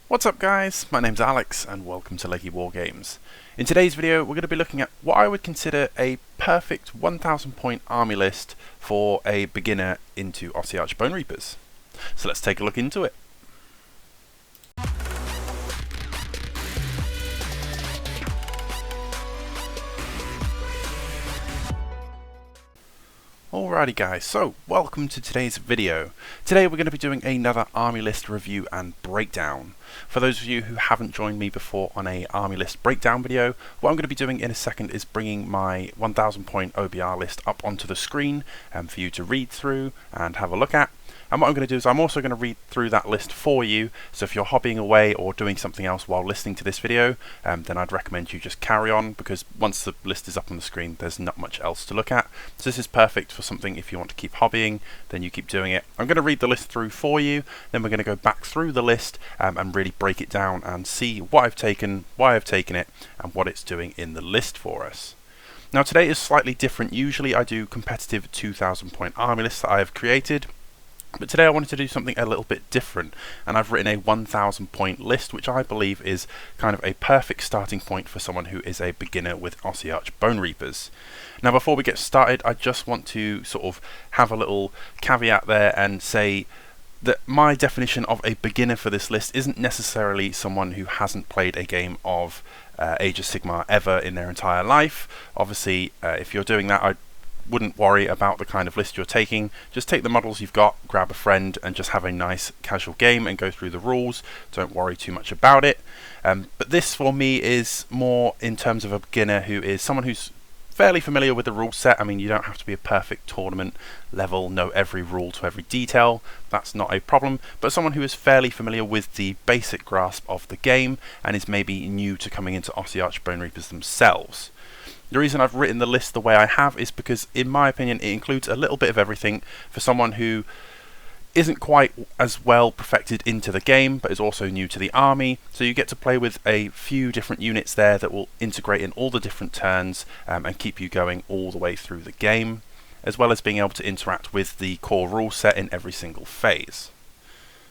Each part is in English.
What's up guys, my name's Alex and welcome to Lakey Wargames. In today's video we're going to be looking at what I would consider a perfect 1000 point army list for a beginner into Ossiarch Bonereapers. So let's take a look into it. Alrighty guys, so welcome to today's video. Today we're going to be doing another army list review and breakdown. For those of you who haven't joined me before on a army list breakdown video, what I'm going to be doing in a second is bringing my 1000 point OBR list up onto the screen for you to read through and have a look at. And what I'm going to do is I'm also going to read through that list for you, so if you're hobbying away or doing something else while listening to this video, then I'd recommend you just carry on, because once the list is up on the screen there's not much else to look at. So this is perfect for something if you want to keep hobbying, then you keep doing it. I'm going to read the list through for you, then we're going to go back through the list and really break it down and see what I've taken, why I've taken it, and what it's doing in the list for us. Now today is slightly different. Usually I do competitive 2000 point army lists that I have created, but today I wanted to do something a little bit different, and I've written a 1000 point list which I believe is kind of a perfect starting point for someone who is a beginner with Ossiarch Bonereapers. Now before we get started, I just want to sort of have a little caveat there and say that my definition of a beginner for this list isn't necessarily someone who hasn't played a game of Age of Sigmar ever in their entire life. Obviously if you're doing that, I wouldn't worry about the kind of list you're taking. Just take the models you've got, grab a friend and just have a nice casual game and go through the rules. Don't worry too much about it. But this for me is more in terms of a beginner who is someone who's fairly familiar with the rule set. I mean, you don't have to be a perfect tournament level, know every rule to every detail. That's not a problem. But someone who is fairly familiar with the basic grasp of the game and is maybe new to coming into Ossiarch Bonereapers themselves. The reason I've written the list the way I have is because, in my opinion, it includes a little bit of everything for someone who isn't quite as well perfected into the game, but is also new to the army. So you get to play with a few different units there that will integrate in all the different turns and keep you going all the way through the game, as well as being able to interact with the core rule set in every single phase.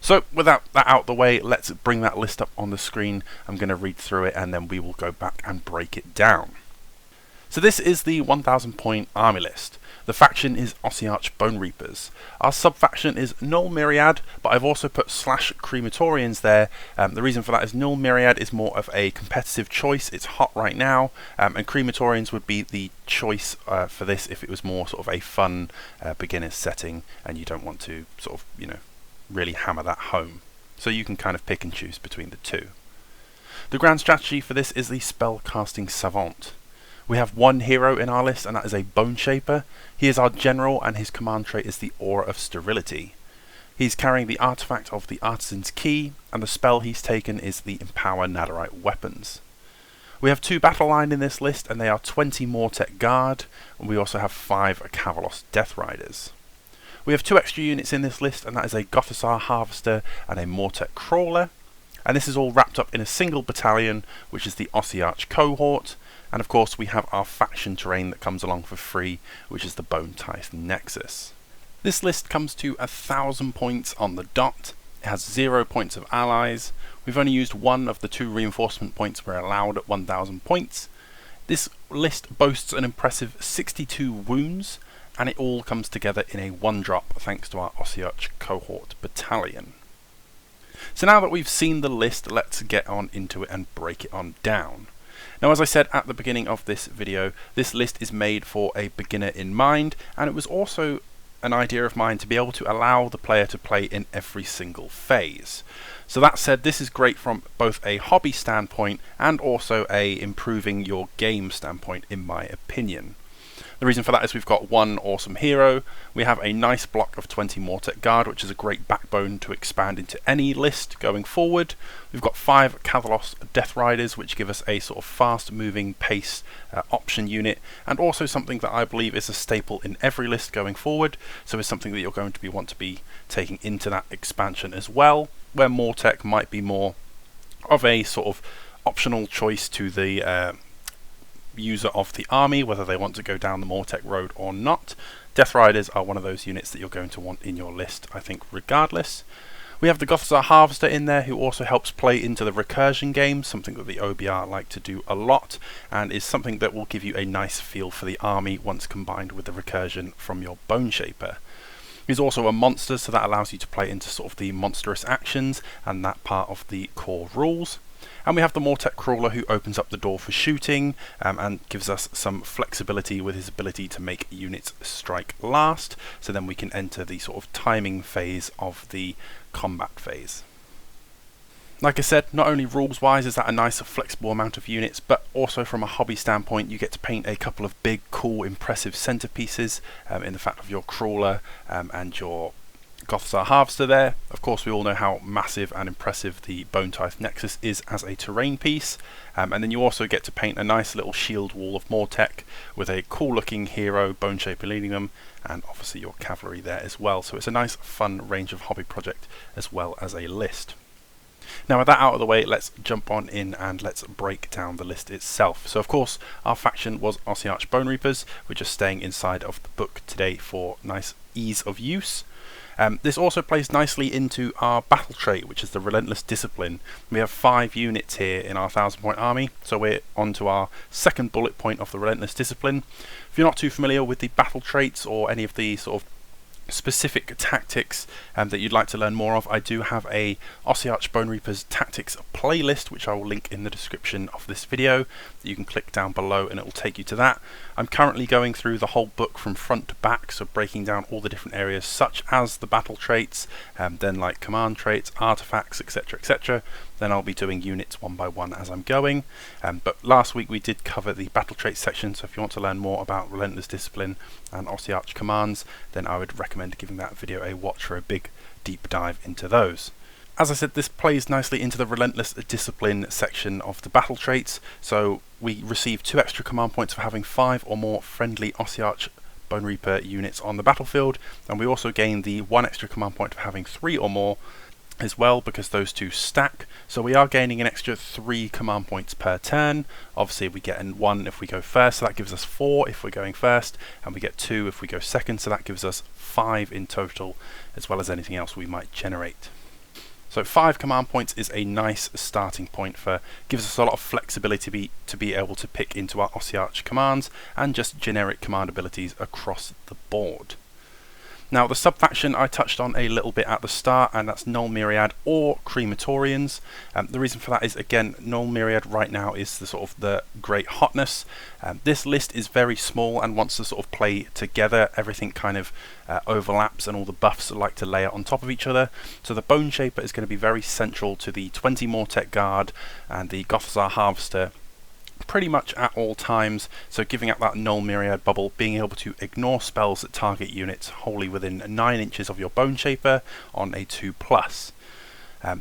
So without that out the way, let's bring that list up on the screen. I'm going to read through it and then we will go back and break it down. So this is the 1000 point army list. The faction is Ossiarch Bonereapers. Our subfaction is Null Myriad, but I've also put /crematorians there. The reason for that is Null Myriad is more of a competitive choice. It's hot right now, and crematorians would be the choice for this if it was more sort of a fun beginner's setting and you don't want to sort of, you know, really hammer that home. So you can kind of pick and choose between the two. The grand strategy for this is the spellcasting savant. We have one hero in our list, and that is a Bone Shaper. He is our general, and his command trait is the Aura of Sterility. He's carrying the artifact of the Artisan's Key, and the spell he's taken is the Empower Netherite Weapons. We have two battle line in this list, and they are 20 Mortek Guard, and we also have 5 Cavalos Death Riders. We have 2 extra units in this list, and that is a Gothizzar Harvester and a Mortek Crawler. And this is all wrapped up in a single battalion, which is the Ossiarch Cohort. And of course we have our faction terrain that comes along for free, which is the Bone Tithe Nexus. This list comes to 1000 points on the dot. It has 0 points of allies. We've only used 1 of the 2 reinforcement points we're allowed at 1000 points. This list boasts an impressive 62 wounds, and it all comes together in a 1-drop thanks to our Ossiarch Cohort Battalion. So now that we've seen the list, let's get on into it and break it on down. Now, as I said at the beginning of this video, this list is made for a beginner in mind, and it was also an idea of mine to be able to allow the player to play in every single phase. So that said, this is great from both a hobby standpoint and also a improving your game standpoint, in my opinion. The reason for that is we've got one awesome hero, we have a nice block of 20 Mortek Guard, which is a great backbone to expand into any list going forward. We've got 5 Cavalos Death Riders, which give us a sort of fast moving pace option unit, and also something that I believe is a staple in every list going forward, so it's something that you're going to want to be taking into that expansion as well, where Mortek might be more of a sort of optional choice to the user of the army, whether they want to go down the Mortek road or not. Death Riders are one of those units that you're going to want in your list, I think, regardless. We have the Gothizzar Harvester in there, who also helps play into the recursion game, something that the OBR like to do a lot, and is something that will give you a nice feel for the army once combined with the recursion from your Boneshaper. He's also a monster, so that allows you to play into sort of the monstrous actions and that part of the core rules. And we have the Mortek Crawler, who opens up the door for shooting and gives us some flexibility with his ability to make units strike last, so then we can enter the sort of timing phase of the combat phase. Like I said, not only rules wise is that a nice flexible amount of units, but also from a hobby standpoint you get to paint a couple of big, cool, impressive centerpieces in the fact of your Crawler and your Gothizzar Harvester there. Of course, we all know how massive and impressive the Bone Tithe Nexus is as a terrain piece, and then you also get to paint a nice little shield wall of Mortek with a cool looking hero, Boneshaper leading them, and obviously your cavalry there as well. So it's a nice fun range of hobby project as well as a list. Now with that out of the way, let's jump on in and let's break down the list itself. So of course our faction was Ossiarch Bonereapers. We're just staying inside of the book today for nice ease of use. This also plays nicely into our battle trait, which is the Relentless Discipline. We have 5 units here in our 1000-point army, so we're on to our second bullet point of the Relentless Discipline. If you're not too familiar with the battle traits or any of the sort of specific tactics that you'd like to learn more of, I do have a Ossiarch Bonereapers tactics playlist, which I will link in the description of this video. You can click down below and it will take you to that. I'm currently going through the whole book from front to back, so breaking down all the different areas such as the battle traits, then like command traits, artifacts, etc, etc. Then I'll be doing units one by one as I'm going. But last week we did cover the battle traits section, so if you want to learn more about Relentless Discipline and Ossiarch commands, then I would recommend giving that video a watch for a big deep dive into those. As I said, this plays nicely into the Relentless Discipline section of the battle traits, so we receive 2 extra command points for having 5 or more friendly Ossiarch Bonereaper units on the battlefield, and we also gain the 1 extra command point for having 3 or more as well, because those 2 stack. So we are gaining an extra 3 command points per turn. Obviously we get 1 if we go first, so that gives us 4 if we're going first, and we get 2 if we go second, so that gives us 5 in total, as well as anything else we might generate. So 5 command points is a nice starting point gives us a lot of flexibility to be able to pick into our Ossiarch commands and just generic command abilities across the board. Now the subfaction I touched on a little bit at the start, and that's Null Myriad or Crematorians. The reason for that is, again, Null Myriad right now is the sort of the great hotness. This list is very small and wants to sort of play together. Everything kind of overlaps and all the buffs like to layer on top of each other. So the Boneshaper is going to be very central to the 20 Mortek Guard and the Gothizzar Harvester pretty much at all times, so giving out that Null Myriad bubble, being able to ignore spells that target units wholly within 9 inches of your Boneshaper on a 2+.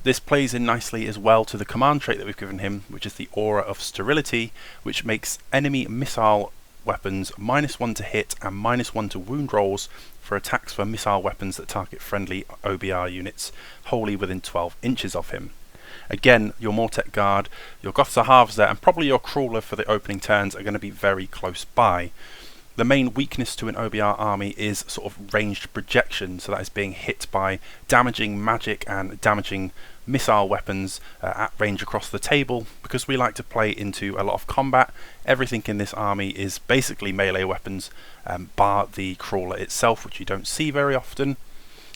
This plays in nicely as well to the command trait that we've given him, which is the Aura of Sterility, which makes enemy missile weapons -1 to hit and -1 to wound rolls for attacks for missile weapons that target friendly OBR units wholly within 12 inches of him. Again, your Mortek Guard, your Gothizzar Harvester, and probably your Crawler for the opening turns are going to be very close by. The main weakness to an OBR army is sort of ranged projection, so that is being hit by damaging magic and damaging missile weapons at range across the table. Because we like to play into a lot of combat, everything in this army is basically melee weapons, bar the Crawler itself, which you don't see very often.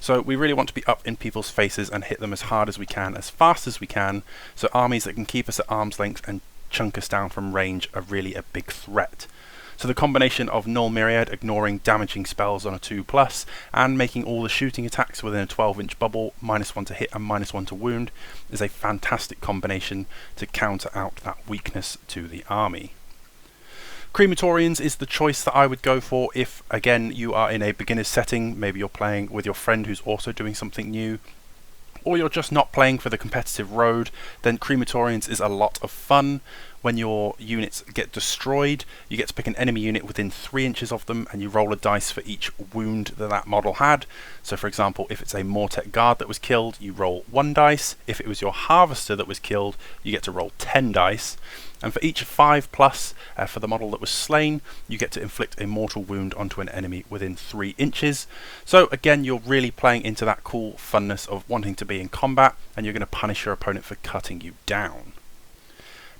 So we really want to be up in people's faces and hit them as hard as we can, as fast as we can, so armies that can keep us at arm's length and chunk us down from range are really a big threat. So the combination of Null Myriad ignoring damaging spells on a 2+, and making all the shooting attacks within a 12-inch bubble, -1 to hit and -1 to wound, is a fantastic combination to counter out that weakness to the army. Crematorians is the choice that I would go for if, again, you are in a beginner's setting. Maybe you're playing with your friend who's also doing something new, or you're just not playing for the competitive road. Then Crematorians is a lot of fun. when your units get destroyed, you get to pick an enemy unit within 3 inches of them, and you roll a dice for each wound that that model had. So for example, if it's a Mortek Guard that was killed, you roll 1 dice. If it was your Harvester that was killed, you get to roll 10 dice. And for each 5+ for the model that was slain, you get to inflict a mortal wound onto an enemy within 3 inches. So again, you're really playing into that cool funness of wanting to be in combat, and you're going to punish your opponent for cutting you down.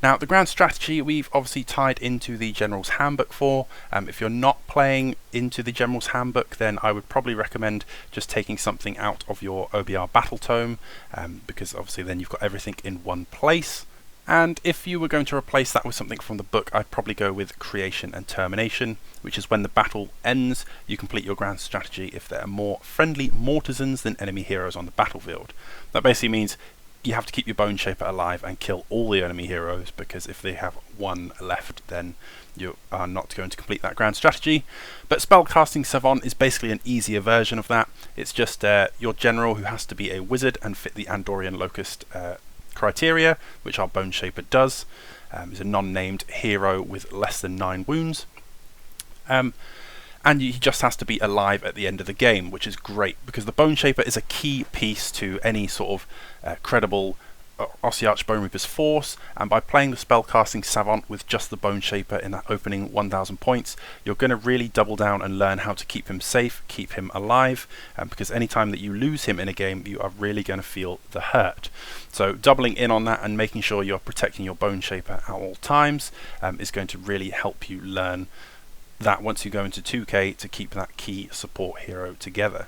Now, the grand strategy we've obviously tied into the General's Handbook for. If you're not playing into the General's Handbook, then I would probably recommend just taking something out of your OBR Battle Tome, because obviously then you've got everything in one place. And if you were going to replace that with something from the book, I'd probably go with Creation and Termination, which is when the battle ends, you complete your grand strategy if there are more friendly mortisans than enemy heroes on the battlefield. That basically means you have to keep your Bone Shaper alive and kill all the enemy heroes, because if they have 1 left, then you are not going to complete that grand strategy. But Spellcasting Savant is basically an easier version of that. It's just your general who has to be a wizard and fit the Andorian Locust criteria, which our Bone Shaper does. Is a non-named hero with less than 9 wounds. And he just has to be alive at the end of the game, which is great, because the Bone Shaper is a key piece to any sort of credible Ossiarch Bonereapers force, and by playing the Spellcasting Savant with just the Bone Shaper in that opening 1000 points, you're going to really double down and learn how to keep him safe, keep him alive, because any time that you lose him in a game, you are really going to feel the hurt. So doubling in on that and making sure you're protecting your Bone Shaper at all times is going to really help you learn that once you go into 2K to keep that key support hero together.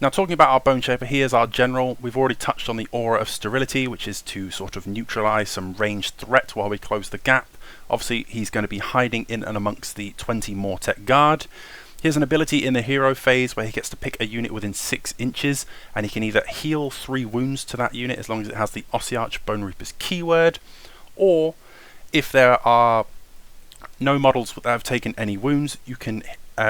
Now, talking about our Bone Shaper, here's our general. We've already touched on the Aura of Sterility, which is to sort of neutralise some ranged threat while we close the gap. Obviously, he's going to be hiding in and amongst the 20 Mortek Guard. He has an ability in the hero phase where he gets to pick a unit within 6 inches, and he can either heal 3 wounds to that unit as long as it has the Ossiarch Bonereapers keyword, or if there are no models that have taken any wounds, you can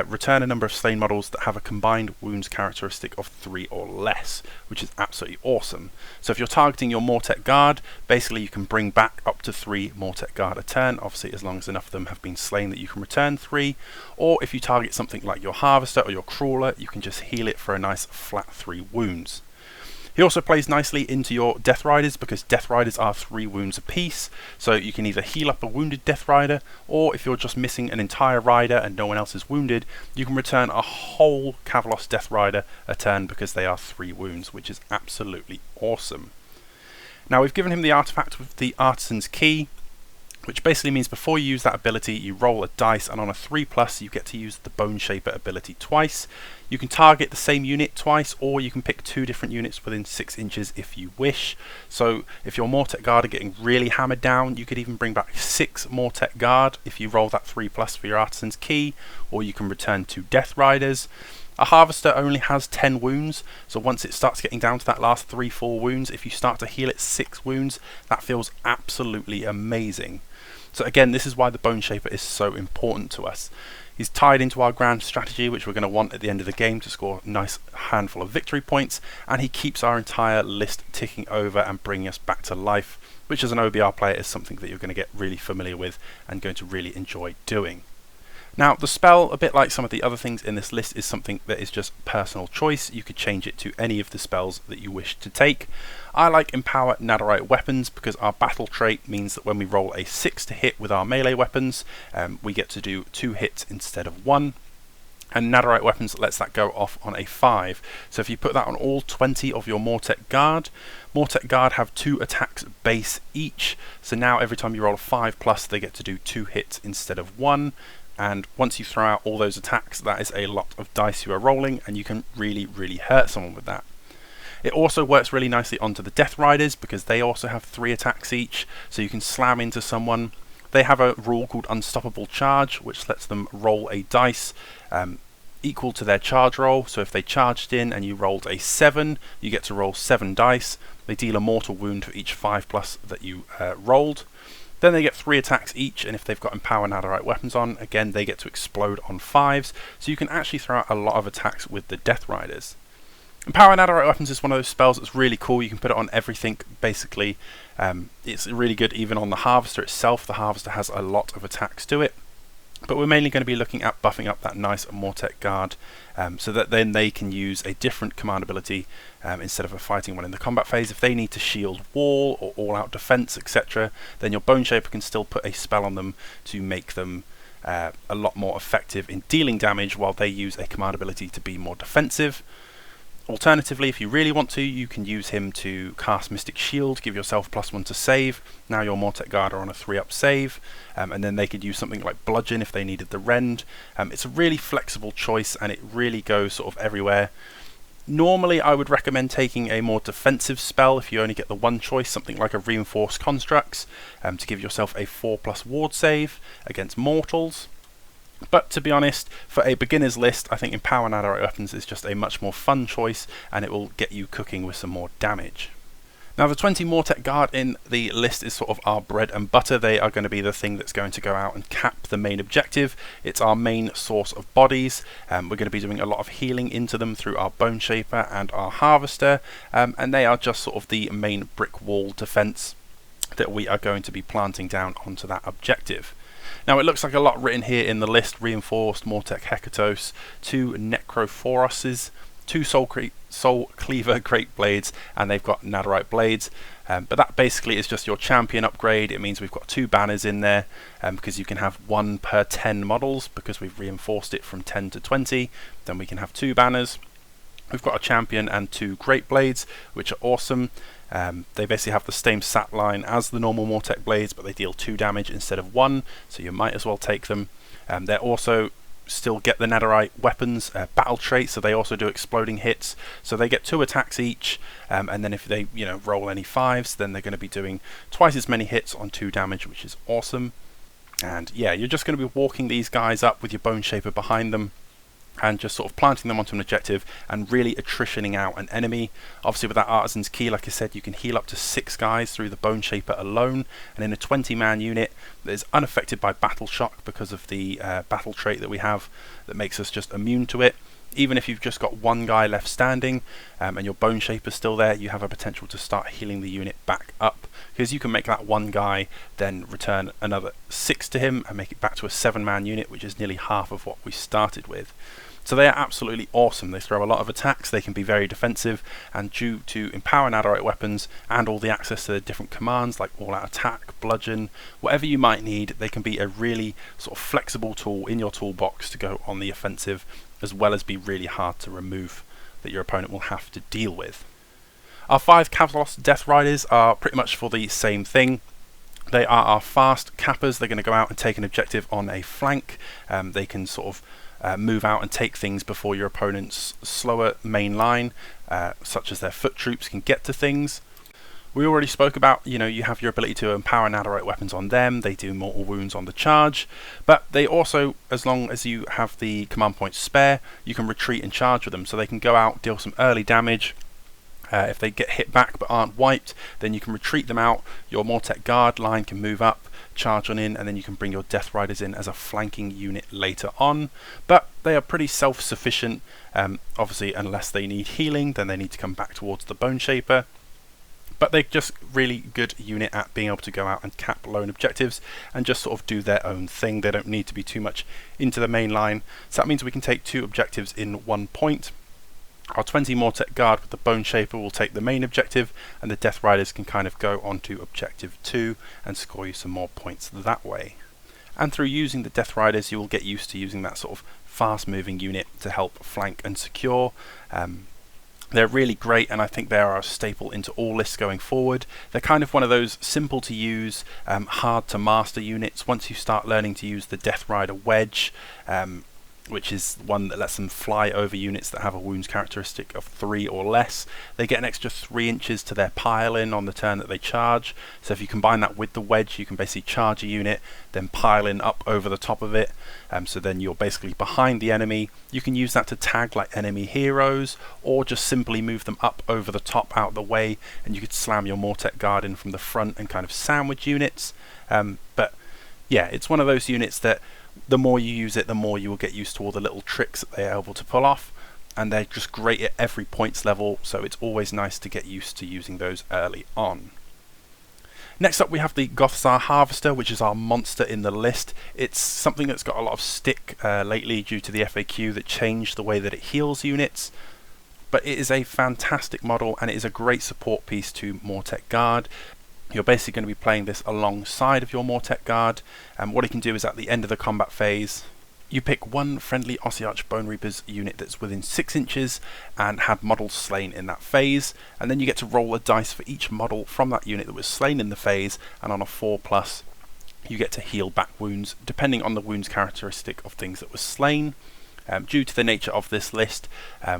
return a number of slain models that have a combined wounds characteristic of 3 or less, which is absolutely awesome. So if you're targeting your Mortek Guard, basically you can bring back up to 3 Mortek Guard a turn, obviously as long as enough of them have been slain that you can return 3, or if you target something like your Harvester or your Crawler, you can just heal it for a nice flat 3 wounds. He also plays nicely into your Death Riders, because Death Riders are 3 wounds apiece, so you can either heal up a wounded Death Rider, or if you're just missing an entire rider and no one else is wounded, you can return a whole Kavalos Death Rider a turn because they are 3 wounds, which is absolutely awesome. Now, we've given him the artifact with the Artisan's Key, which basically means before you use that ability, you roll a dice, and on a 3+, you get to use the Bone Shaper ability twice. You can target the same unit twice, or you can pick 2 different units within 6 inches if you wish. So if your Mortek Guard are getting really hammered down, you could even bring back 6 Mortek Guard if you roll that 3+ for your Artisan's Key, or you can return 2 Death Riders. A Harvester only has 10 wounds, so once it starts getting down to that last 3-4 wounds, if you start to heal it 6 wounds, that feels absolutely amazing. So again, this is why the Bone Shaper is so important to us. He's tied into our grand strategy, which we're going to want at the end of the game to score a nice handful of victory points, and he keeps our entire list ticking over and bringing us back to life, which as an OBR player is something that you're going to get really familiar with and going to really enjoy doing. Now, the spell, a bit like some of the other things in this list, is something that is just personal choice. You could change it to any of the spells that you wish to take. I like Empower Netherite Weapons because our battle trait means that when we roll a 6 to hit with our melee weapons, we get to do 2 hits instead of 1. And Netherite Weapons lets that go off on a 5. So if you put that on all 20 of your Mortek Guard have 2 attacks base each. So now every time you roll a 5+, they get to do 2 hits instead of 1. And once you throw out all those attacks, that is a lot of dice you are rolling, and you can really, really hurt someone with that. It also works really nicely onto the Death Riders because they also have 3 attacks each, so you can slam into someone. They have a rule called Unstoppable Charge, which lets them roll a dice equal to their charge roll. So if they charged in and you rolled a 7, you get to roll 7 dice. They deal a mortal wound for each 5+ that you rolled. Then they get 3 attacks each, and if they've got Empower Netherite Weapons on, again they get to explode on 5s, so you can actually throw out a lot of attacks with the Death Riders. Empower Netherite Weapons is one of those spells that's really cool. You can put it on everything, basically. It's really good even on the Harvester itself. The Harvester has a lot of attacks to it. But we're mainly going to be looking at buffing up that nice Mortek Guard, so that then they can use a different command ability instead of a fighting one in the combat phase. If they need to shield wall or all-out defense, etc., then your Bone Shaper can still put a spell on them to make them a lot more effective in dealing damage while they use a command ability to be more defensive. Alternatively, if you really want to, you can use him to cast Mystic Shield, give yourself +1 to save. Now your Mortek Guard are on a 3-up save, and then they could use something like Bludgeon if they needed the Rend. It's a really flexible choice, and it really goes sort of everywhere. Normally, I would recommend taking a more defensive spell if you only get the one choice, something like a Reinforced Constructs, to give yourself a 4+ ward save against mortals. But to be honest, for a beginner's list, I think Empower Netherite Weapons is just a much more fun choice, and it will get you cooking with some more damage. Now, the 20 Mortek Guard in the list is sort of our bread and butter. They are going to be the thing that's going to go out and cap the main objective. It's our main source of bodies. We're going to be doing a lot of healing into them through our Bone Shaper and our Harvester, and they are just sort of the main brick wall defense that we are going to be planting down onto that objective. Now, it looks like a lot written here in the list. Reinforced Mortek Hekatos, 2 Necrophoroses, 2 Soul Cleaver Great Blades, and they've got Netherite Blades. But that basically is just your champion upgrade. It means we've got 2 banners in there, because you can have 1 per 10 models, because we've reinforced it from 10 to 20. Then we can have 2 banners. We've got a champion and 2 Great Blades, which are awesome. They basically have the same stat line as the normal Mortek Blades, but they deal 2 damage instead of 1, so you might as well take them. They're also still get the Netherite Weapons battle trait, so they also do exploding hits, so they get 2 attacks each, and then if they roll any 5s, then they're going to be doing twice as many hits on 2 damage, which is awesome. And yeah, you're just going to be walking these guys up with your Bone Shaper behind them, and just sort of planting them onto an objective and really attritioning out an enemy. Obviously, with that Artisan's Key, like I said, you can heal up to 6 guys through the Bone Shaper alone, and in a 20-man unit that is unaffected by Battle Shock because of the battle trait that we have that makes us just immune to it. Even if you've just got 1 guy left standing and your Bone Shaper's still there, you have a potential to start healing the unit back up, because you can make that 1 guy then return another 6 to him and make it back to a 7-man unit, which is nearly half of what we started with. So they are absolutely awesome. They throw a lot of attacks, they can be very defensive, and due to Empower Netherite Weapons and all the access to the different commands like all-out attack, bludgeon, whatever you might need, they can be a really sort of flexible tool in your toolbox to go on the offensive, as well as be really hard to remove that your opponent will have to deal with. Our 5 Kavalos Death Riders are pretty much for the same thing. They are our fast cappers. They're going to go out and take an objective on a flank. They can sort of move out and take things before your opponent's slower main line, such as their foot troops, can get to things. We already spoke about, you have your ability to empower Netherite Weapons on them. They do mortal wounds on the charge, but they also, as long as you have the command points spare, you can retreat and charge with them, so they can go out, deal some early damage. If they get hit back but aren't wiped, then you can retreat them out. Your Mortek Guard line can move up, charge on in, and then you can bring your Death Riders in as a flanking unit later on. But they are pretty self-sufficient. Obviously, unless they need healing, then they need to come back towards the Bone Shaper. But they're just really good unit at being able to go out and cap lone objectives and just sort of do their own thing. They don't need to be too much into the main line. So that means we can take 2 objectives in 1 point. Our 20 Mortek Guard with the Bone Shaper will take the main objective, and the Death Riders can kind of go on to objective 2 and score you some more points that way. And through using the Death Riders, you will get used to using that sort of fast moving unit to help flank and secure. They're really great, and I think they are a staple into all lists going forward. They're kind of one of those simple to use, hard to master units. Once you start learning to use the Death Rider Wedge, which is one that lets them fly over units that have a wounds characteristic of 3 or less. They get an extra 3 inches to their pile-in on the turn that they charge. So if you combine that with the wedge, you can basically charge a unit, then pile in up over the top of it. So then you're basically behind the enemy. You can use that to tag like enemy heroes, or just simply move them up over the top out of the way, and you could slam your Mortek Guard in from the front and kind of sandwich units. But yeah, it's one of those units that the more you use it, the more you will get used to all the little tricks that they are able to pull off. and they're just great at every points level, so it's always nice to get used to using those early on. Next up we have the Gothzar Harvester, which is our monster in the list. It's something that's got a lot of stick lately due to the FAQ that changed the way that it heals units, but it is a fantastic model and it is a great support piece to Mortek Guard. You're basically going to be playing this alongside of your Mortek Guard, and what it can do is at the end of the combat phase, you pick one friendly Ossiarch Bonereapers unit that's within 6 inches and had models slain in that phase, and then you get to roll a dice for each model from that unit that was slain in the phase, and on a 4+ you get to heal back wounds depending on the wounds characteristic of things that were slain. Due to the nature of this list,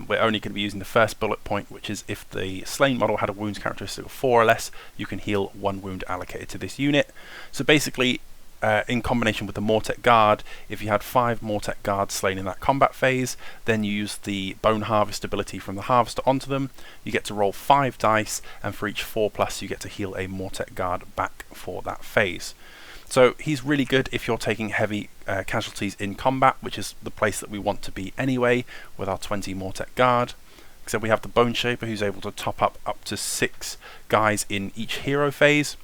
we're only going to be using the first bullet point, which is if the slain model had a wounds characteristic of 4 or less, you can heal 1 wound allocated to this unit. So basically, in combination with the Mortek Guard, if you had 5 Mortek Guards slain in that combat phase, then you use the Bone Harvest ability from the Harvester onto them, you get to roll 5 dice, and for each 4+ you get to heal a Mortek Guard back for that phase. So he's really good if you're taking heavy casualties in combat, which is the place that we want to be anyway with our 20 Mortek Guard. Except we have the Bone Shaper, who's able to top up to 6 guys in each hero phase.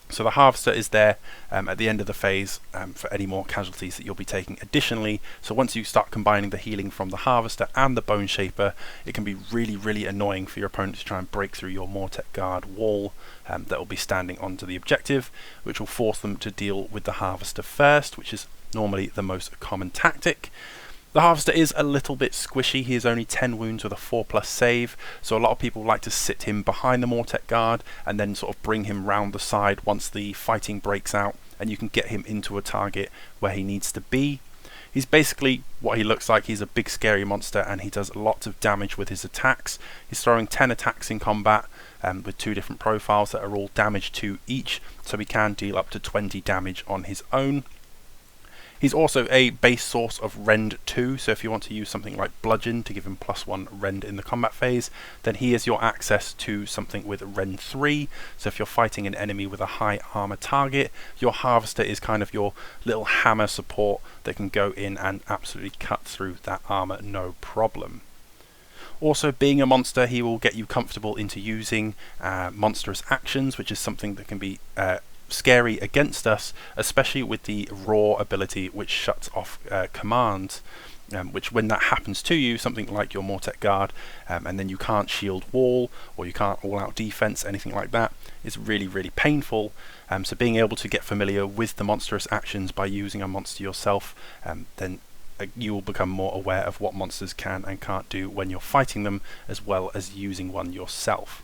So the Harvester is there at the end of the phase for any more casualties that you'll be taking additionally. So once you start combining the healing from the Harvester and the Bone Shaper, it can be really annoying for your opponent to try and break through your Mortek Guard wall that will be standing onto the objective, which will force them to deal with the Harvester first, which is normally the most common tactic. The Harvester is a little bit squishy. He is only 10 wounds with a 4+ save, so a lot of people like to sit him behind the Mortek Guard and then sort of bring him round the side once the fighting breaks out, and you can get him into a target where he needs to be. He's basically what he looks like. He's a big scary monster and he does lots of damage with his attacks. He's throwing 10 attacks in combat with 2 different profiles that are all damage 2 each, so he can deal up to 20 damage on his own. He's also a base source of Rend 2, so if you want to use something like Bludgeon to give him +1 Rend in the combat phase, then he is your access to something with Rend 3. So if you're fighting an enemy with a high armor target, your Harvester is kind of your little hammer support that can go in and absolutely cut through that armor no problem. Also, being a monster, he will get you comfortable into using monstrous actions, which is something that can be scary against us, especially with the Roar ability, which shuts off commands, which when that happens to you, something like your Mortek Guard, and then you can't shield wall or you can't all-out defense, anything like that, is really painful. So being able to get familiar with the monstrous actions by using a monster yourself, then you will become more aware of what monsters can and can't do when you're fighting them, as well as using one yourself.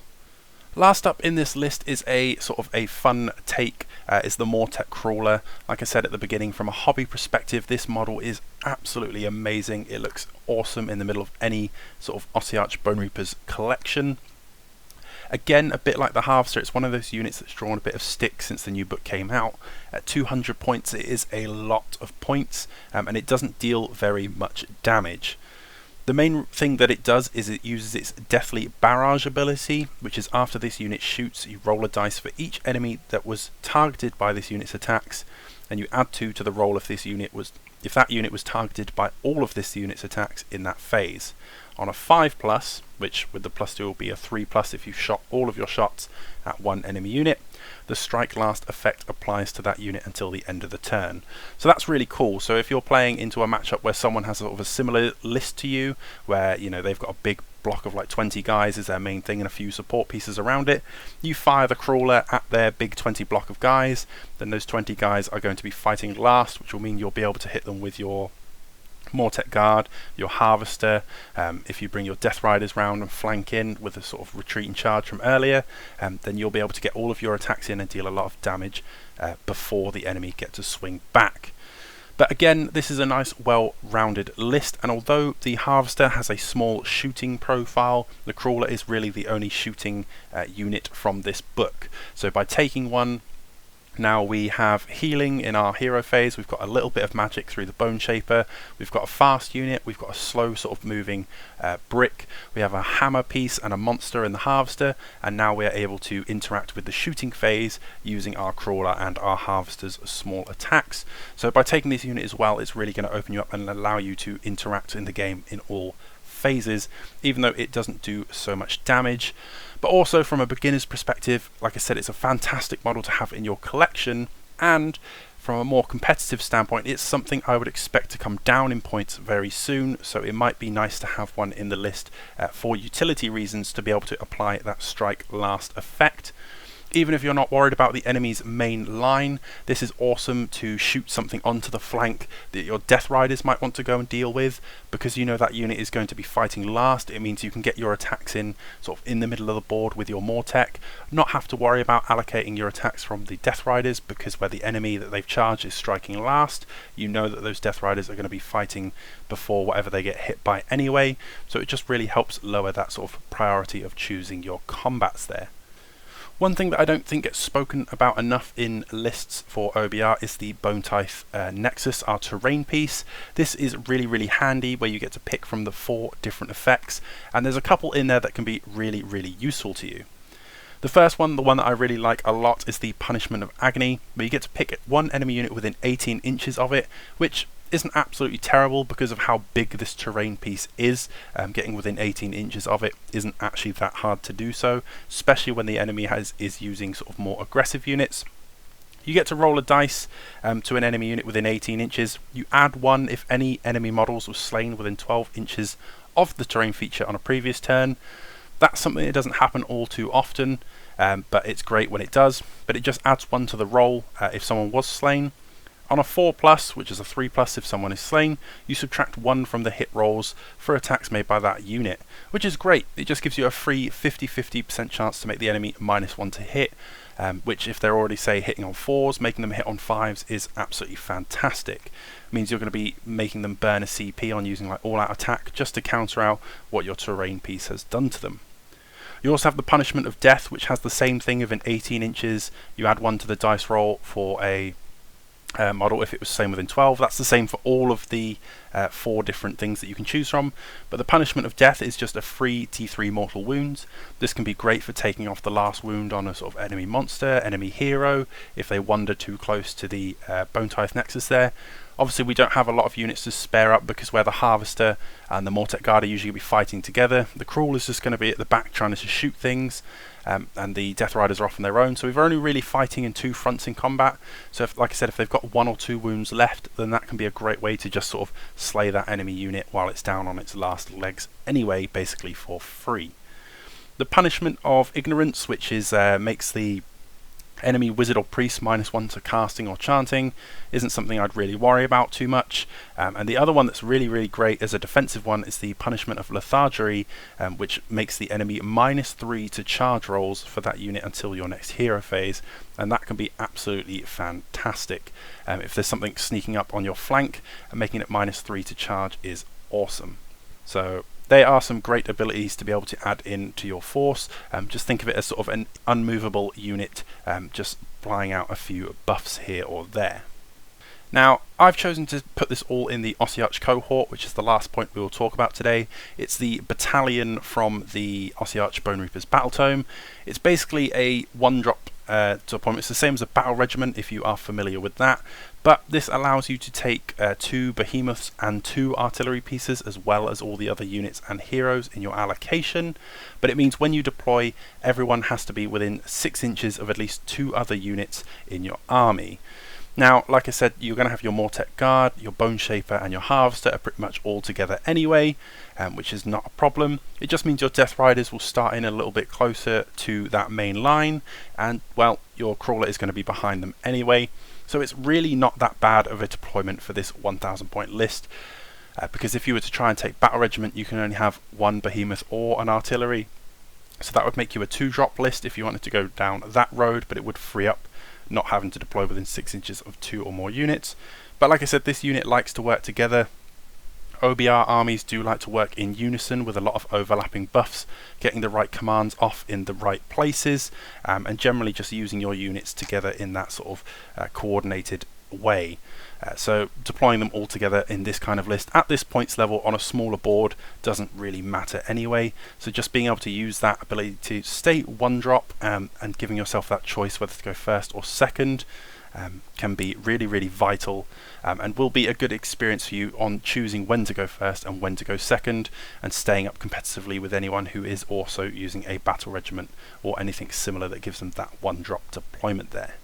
Last up in this list is a sort of a fun take, is the Mortek Crawler. Like I said at the beginning, from a hobby perspective, this model is absolutely amazing. It looks awesome in the middle of any sort of Ossiarch Bonereapers collection. Again, a bit like the Harvester, it's one of those units that's drawn a bit of stick since the new book came out. At 200 points, it is a lot of points, and it doesn't deal very much damage. The main thing that it does is it uses its Deathly Barrage ability, which is after this unit shoots, you roll a dice for each enemy that was targeted by this unit's attacks, and you add 2 to the roll if that unit was targeted by all of this unit's attacks in that phase. On a 5+, which with the +2 will be a 3+ if you shot all of your shots at one enemy unit, the Strike Last effect applies to that unit until the end of the turn. So that's really cool. So if you're playing into a matchup where someone has sort of a similar list to you, where they've got a big block of like 20 guys as their main thing and a few support pieces around it, you fire the Crawler at their big 20 block of guys, then those 20 guys are going to be fighting last, which will mean you'll be able to hit them with your Mortek Guard, your Harvester. If you bring your Death Riders round and flank in with a sort of retreat and charge from earlier, then you'll be able to get all of your attacks in and deal a lot of damage before the enemy get to swing back. But again, this is a nice well-rounded list, and although the Harvester has a small shooting profile, the Crawler is really the only shooting unit from this book. So by taking one, now we have healing in our hero phase, we've got a little bit of magic through the Bone Shaper, we've got a fast unit, we've got a slow sort of moving brick, we have a hammer piece and a monster in the Harvester, and now we're able to interact with the shooting phase using our Crawler and our Harvester's small attacks. So by taking this unit as well, it's really going to open you up and allow you to interact in the game in all phases, even though it doesn't do so much damage. But also from a beginner's perspective, like I said, it's a fantastic model to have in your collection, and from a more competitive standpoint, it's something I would expect to come down in points very soon, so it might be nice to have one in the list for utility reasons, to be able to apply that strike last effect. Even if you're not worried about the enemy's main line, this is awesome to shoot something onto the flank that your Death Riders might want to go and deal with. Because you know that unit is going to be fighting last, it means you can get your attacks in sort of in the middle of the board with your Mortec, not have to worry about allocating your attacks from the Death Riders, because where the enemy that they've charged is striking last, you know that those Death Riders are going to be fighting before whatever they get hit by anyway, so it just really helps lower that sort of priority of choosing your combats there. One thing that I don't think gets spoken about enough in lists for OBR is the Bone Tithe Nexus, our terrain piece. This is really handy, where you get to pick from the 4 different effects, and there's a couple in there that can be really useful to you. The first one, the one that I really like a lot, is the Punishment of Agony, where you get to pick one enemy unit within 18 inches of it, which isn't absolutely terrible because of how big this terrain piece is. Getting within 18 inches of it isn't actually that hard to do so, especially when the enemy is using sort of more aggressive units. You get to roll a dice to an enemy unit within 18 inches. You add 1 if any enemy models were slain within 12 inches of the terrain feature on a previous turn. That's something that doesn't happen all too often, but it's great when it does. But it just adds 1 to the roll if someone was slain. On a 4+, which is a 3+ if someone is slain, you subtract 1 from the hit rolls for attacks made by that unit, which is great. It just gives you a free 50% chance to make the enemy -1 to hit, which if they're already, say, hitting on 4s, making them hit on 5s is absolutely fantastic. It means you're going to be making them burn a CP on using like all-out attack just to counter out what your terrain piece has done to them. You also have the Punishment of Death, which has the same thing within 18 inches. You add 1 to the dice roll for a model if it was same within 12. That's the same for all of the 4 different things that you can choose from, but the Punishment of Death is just a free T3 mortal wounds. This can be great for taking off the last wound on a sort of enemy monster, enemy hero, if they wander too close to the Bone Tithe Nexus there. Obviously we don't have a lot of units to spare up, because where the Harvester and the Mortec Guard are usually going to be fighting together, the Crawl is just going to be at the back trying to shoot things, and the Death Riders are off on their own, so we're only really fighting in 2 fronts in combat. So if, like I said, if they've got 1 or 2 wounds left, then that can be a great way to just sort of slay that enemy unit while it's down on its last legs anyway, basically for free. The Punishment of Ignorance, which is makes the enemy wizard or priest -1 to casting or chanting, isn't something I'd really worry about too much. And the other one that's really great as a defensive one is the Punishment of Lethargy, which makes the enemy -3 to charge rolls for that unit until your next hero phase, and that can be absolutely fantastic. If there's something sneaking up on your flank, making it -3 to charge is awesome. So they are some great abilities to be able to add in to your force. Just think of it as sort of an unmovable unit, just flying out a few buffs here or there. Now, I've chosen to put this all in the Ossiarch cohort, which is the last point we will talk about today. It's the battalion from the Ossiarch Bonereapers battle tome. It's basically a 1-drop to appointment. It's the same as a battle regiment if you are familiar with that, but this allows you to take 2 behemoths and 2 artillery pieces, as well as all the other units and heroes in your allocation. But it means when you deploy, everyone has to be within 6 inches of at least 2 other units in your army. Now, like I said, you're going to have your Mortec Guard, your Bone Shaper and your Harvester are pretty much all together anyway, which is not a problem. It just means your Death Riders will start in a little bit closer to that main line, and, well, your Crawler is going to be behind them anyway. So it's really not that bad of a deployment for this 1000 point list, because if you were to try and take Battle Regiment, you can only have 1 Behemoth or an Artillery. So that would make you a 2-drop list if you wanted to go down that road, but it would free up not having to deploy within 6 inches of 2 or more units. But like I said, this unit likes to work together. OBR armies do like to work in unison with a lot of overlapping buffs, getting the right commands off in the right places, and generally just using your units together in that sort of coordinated way. So deploying them all together in this kind of list at this points level on a smaller board doesn't really matter anyway. So just being able to use that ability to stay one drop and giving yourself that choice whether to go first or second can be really, really vital, and will be a good experience for you on choosing when to go first and when to go second, and staying up competitively with anyone who is also using a battle regiment or anything similar that gives them that one drop deployment there.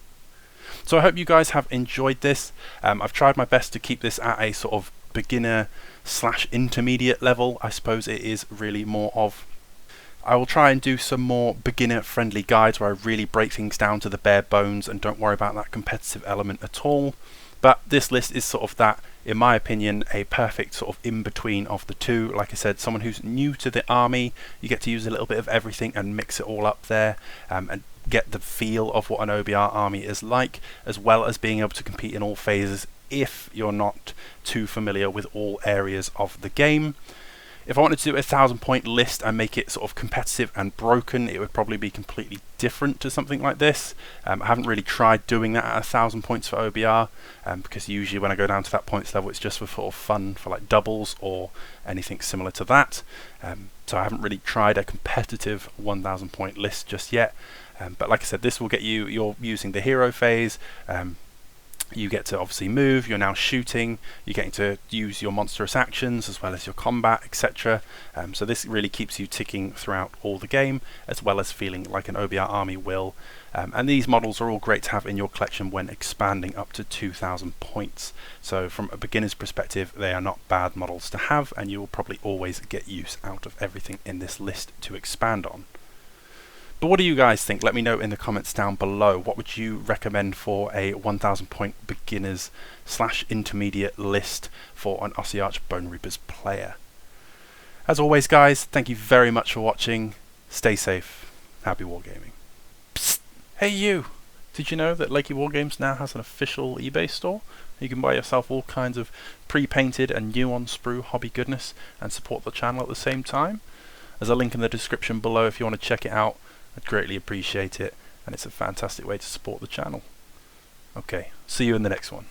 So I hope you guys have enjoyed this. I've tried my best to keep this at a sort of beginner / intermediate level. I suppose it is really more of. I will try and do some more beginner friendly guides where I really break things down to the bare bones and don't worry about that competitive element at all. But this list is sort of that, in my opinion, a perfect sort of in between of the two. Like I said, someone who's new to the army, you get to use a little bit of everything and mix it all up there, and get the feel of what an OBR army is like, as well as being able to compete in all phases if you're not too familiar with all areas of the game. If I wanted to do a 1,000-point list and make it sort of competitive and broken, it would probably be completely different to something like this. I haven't really tried doing that at 1,000 points for OBR, because usually when I go down to that points level, it's just for sort of fun, for like doubles or anything similar to that. So I haven't really tried a competitive 1,000-point list just yet. But like I said, this will get you, you're using the hero phase, you get to obviously move, you're now shooting, you're getting to use your monstrous actions as well as your combat, etc. So this really keeps you ticking throughout all the game, as well as feeling like an OBR army will. And these models are all great to have in your collection when expanding up to 2,000 points. So from a beginner's perspective, they are not bad models to have, and you will probably always get use out of everything in this list to expand on. But what do you guys think? Let me know in the comments down below. What would you recommend for a 1,000 point beginners / intermediate list for an Ossiarch Bonereapers player? As always guys, thank you very much for watching. Stay safe. Happy wargaming. Psst. Hey you! Did you know that Lakey Wargames now has an official eBay store? You can buy yourself all kinds of pre-painted and new on sprue hobby goodness and support the channel at the same time. There's a link in the description below if you want to check it out. I'd greatly appreciate it, and it's a fantastic way to support the channel. Okay, see you in the next one.